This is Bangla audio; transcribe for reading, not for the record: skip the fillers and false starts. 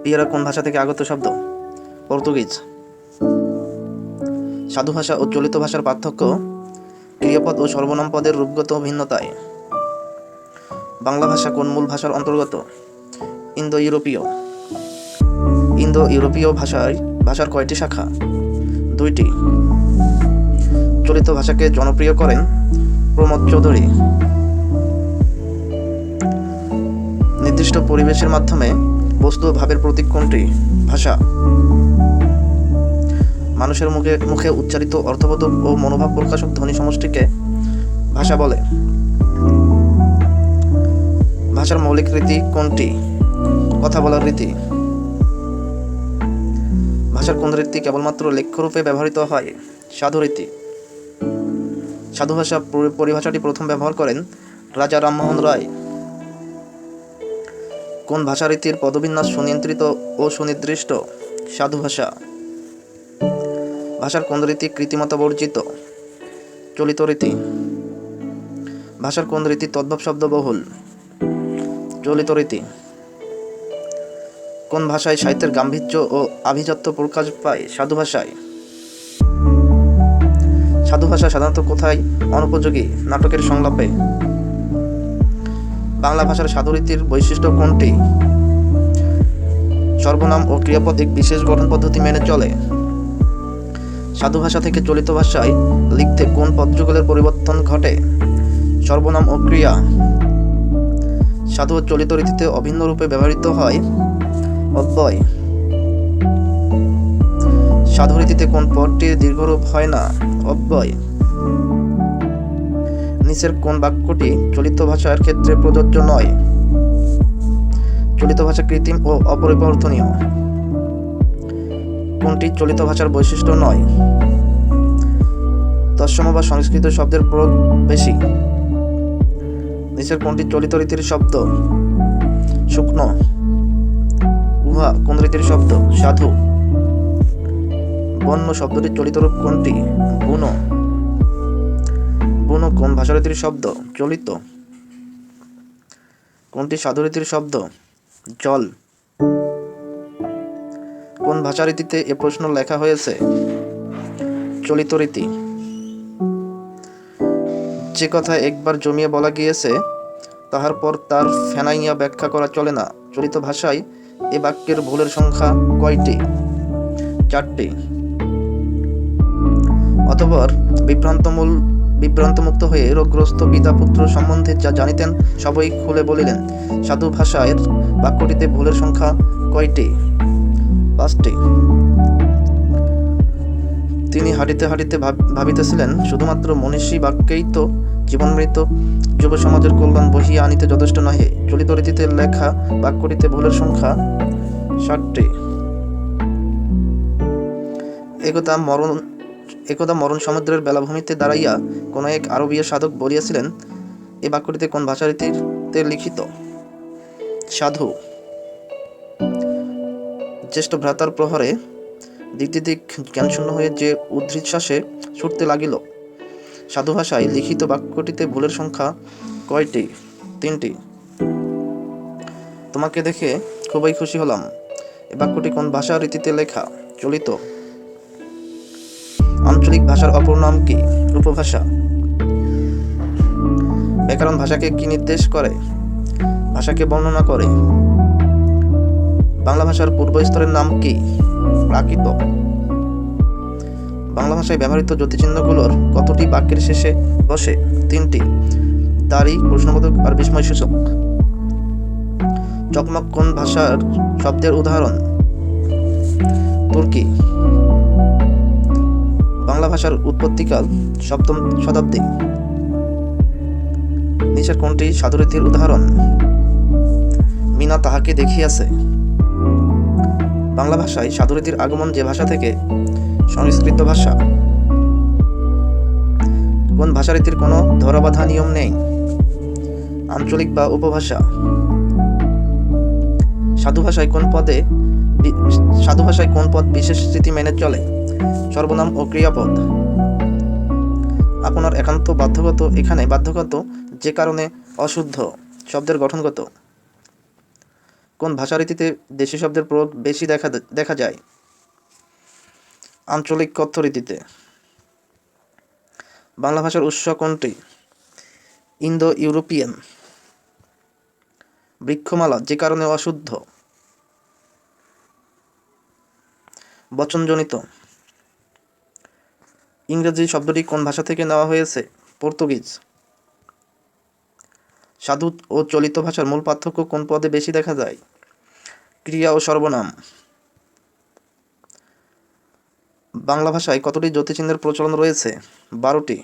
পিয়েরা কোন ভাষা থেকে আগত শব্দ? পর্তুগিজ। সাধু ভাষা ও চলিত ভাষার পার্থক্য ক্রিয়াপদ ও সর্বনাম পদের রূপগত ভিন্নতায়। বাংলা ভাষা কোন মূল ভাষার অন্তর্গত? ইন্দো ইউরোপীয়। ইন্দো ইউরোপীয় ভাষার কয়টি শাখা? 2টি। চলিত ভাষাকে জনপ্রিয় করেন প্রমোদ চৌধুরী। নির্দিষ্ট পরিবেশের মাধ্যমে বস্তু ও ভাবের প্রতীক কোনটি? ভাষা। মানুষের মুখে উচ্চারিত অর্থবোধক ও মনোভাব প্রকাশক ধ্বনি সমষ্টিকে ভাষা বলে। ভাষার মৌলিক রীতি কোনটি? কথা বলার রীতি। ভাষার কোন রীতি কেবলমাত্র লেখ্যরূপে ব্যবহৃত হয়? সাধু রীতি। সাধু ভাষা পরিভাষাটি প্রথম ব্যবহার করেন রাজা রামমোহন রায়। কোন ভাষারীতির পদবিন্যাস সুনিয়ন্ত্রিত ও সুনির্দিষ্ট? সাধু ভাষা। ভাষার কোন রীতি কৃত্রিমতা বর্জিত? চলিত রীতি। ভাষার কোন রীতি তদ্ভব শব্দবহুল? চলিত রীতি। কোন ভাষায় সাহিত্যের গাম্ভীর্য ও আভিজাত্য প্রকাশ পায়? সাধু ভাষায়। সাধু ভাষা সাধারণত কোথায় অনুপযোগী? নাটকের সংলাপে। বাংলা ভাষার সাধু রীতির বৈশিষ্ট্য কোনটি? সর্বনাম ও ক্রিয়াপদ এক বিশেষ গঠন পদ্ধতি মেনে চলে। সাধু ভাষা থেকে চলিত ভাষায় লিখতে কোন পদযুগলের পরিবর্তন ঘটে? সর্বনাম ও ক্রিয়া। সাধু ও চলিত রীতিতে অভিন্ন রূপে ব্যবহৃত হয় অব্যয়। সাধু রীতিতে কোন পদটির দীর্ঘরূপ হয় না? অব্যয়। নিচের কোন বাক্যটি চলিত ভাষার ক্ষেত্রে প্রযোজ্য নয়? চলিত ভাষা কৃত্রিম ও অপরিবর্তনীয়। কোনটি চলিত ভাষার বৈশিষ্ট্য নয়? তৎসম বা সংস্কৃত শব্দের প্রয়োগ বেশি। নিচের কোনটি চলিত রীতির শব্দ? শুকনো। উহা কোন রীতির শব্দ? সাধু। বন্য শব্দটির চলিত রূপ কোনটি? বুনো। বুনো কোন ভাষারীতির শব্দ? চলিত। কোনটি সাধুরীতির শব্দ? জল। কোন ভাষারীতিতে এ প্রশ্ন লেখা হয়েছে? চলিত রীতি। যে কথা একবার জমিয়ে বলা গিয়েছে তাহার পর তার ফেনাইয়া ব্যাখ্যা করা চলে না। চলিত ভাষায় এ বাক্যের ভুলের সংখ্যা কয়টি? 4টি। অতঃপর বিভ্রান্তমুক্ত হয়ে রোগগ্রস্ত পিতা পুত্র সম্বন্ধে যা জানিতেন সবই খুলে বলিলেন। সাধু ভাষায় বাক্যটিতে ভুলের সংখ্যা কয়টি? 5টি। তিনি হাঁটিতে হাঁটিতে ভাবিতেছিলেন, শুধুমাত্র মনীষী বাক্যেই তো জীবনমৃত যুব সমাজের কল্যাণ বহিয়া আনিতে যথেষ্ট নহে। চলিত রীতিতে লেখা বাক্যটিতে ভুলের সংখ্যা 60টি। একদা মরণ সমুদ্রের বেলাভূমিতে দাঁড়াইয়া কোন এক আরবীয় সাধক বলিয়াছিলেন, এ বাক্যটিতে কোন ভাষারীতিতে লিখিত? সাধু। জ্যেষ্ঠ ভ্রাতার প্রহরে দিক জ্ঞানশূন্য হয়ে যে উদ্ধৃশ্বাসে ছুটতে লাগিল। সাধু ভাষায় লিখিত বাক্যটিতে ভুলের সংখ্যা কয়টি? 3টি। তোমাকে দেখে খুবই খুশি হলাম। এ বাক্যটি কোন ভাষা রীতিতে লেখা? চলিত। আঞ্চলিক ভাষার অপর নাম কি? উপভাষা। ব্যাকরণ ভাষাকে কি নির্দেশ করে? ভাষাকে বর্ণনা করে। বাংলা ভাষার পূর্ব স্তরের নাম কি? প্রাকৃত। বাংলা ভাষায় ব্যবহৃত যতিচিহ্নগুলোর কতটি বাক্যের শেষে বসে? 3টি। দাড়ি, প্রশ্নবোধক আর বিস্ময়সূচক। চকমক কোন ভাষার শব্দের উদাহরণ? তুর্কি। বাংলা ভাষার উৎপত্তিকাল 7ম শতাব্দী। নিচের কোনটি সাধুরীতির উদাহরণ? মিনা তাহাকে দেখিয়াছে। বাংলা ভাষায় সাধুরীতির আগমন যে ভাষা থেকে? সংস্কৃত ভাষা। কোন ভাষারীতির কোনো ধরাবাঁধা নিয়ম নেই? আঞ্চলিক বা উপভাষা। সাধু ভাষায় কোন পদ বিশেষ রীতি মেনে চলে? সর্বনাম ও ক্রিয়াপদ। আপনার একান্ত বাধ্যগত। এখানে বাধ্যগত যে কারণে অশুদ্ধ শব্দের গঠনগত। কোন ভাষারীতিতে দেশি শব্দের প্রয়োগ বেশি দেখা যায়? আঞ্চলিক কথ্য রীতিতে। বাংলা ভাষার উৎস কোনটি? Indo European. বৃক্ষমালা যে কারণে অশুদ্ধ? বচনজনিত। ইংরেজি শব্দটি কোন ভাষা থেকে নেওয়া হয়েছে? পর্তুগিজ। সাধু ও চলিত ভাষার মূল পার্থক্য কোন পদে বেশি দেখা যায়? ক্রিয়া ও সর্বনাম। বাংলা ভাষায় কতটি যতিচিহ্নের প্রচলন রয়েছে? 12টি।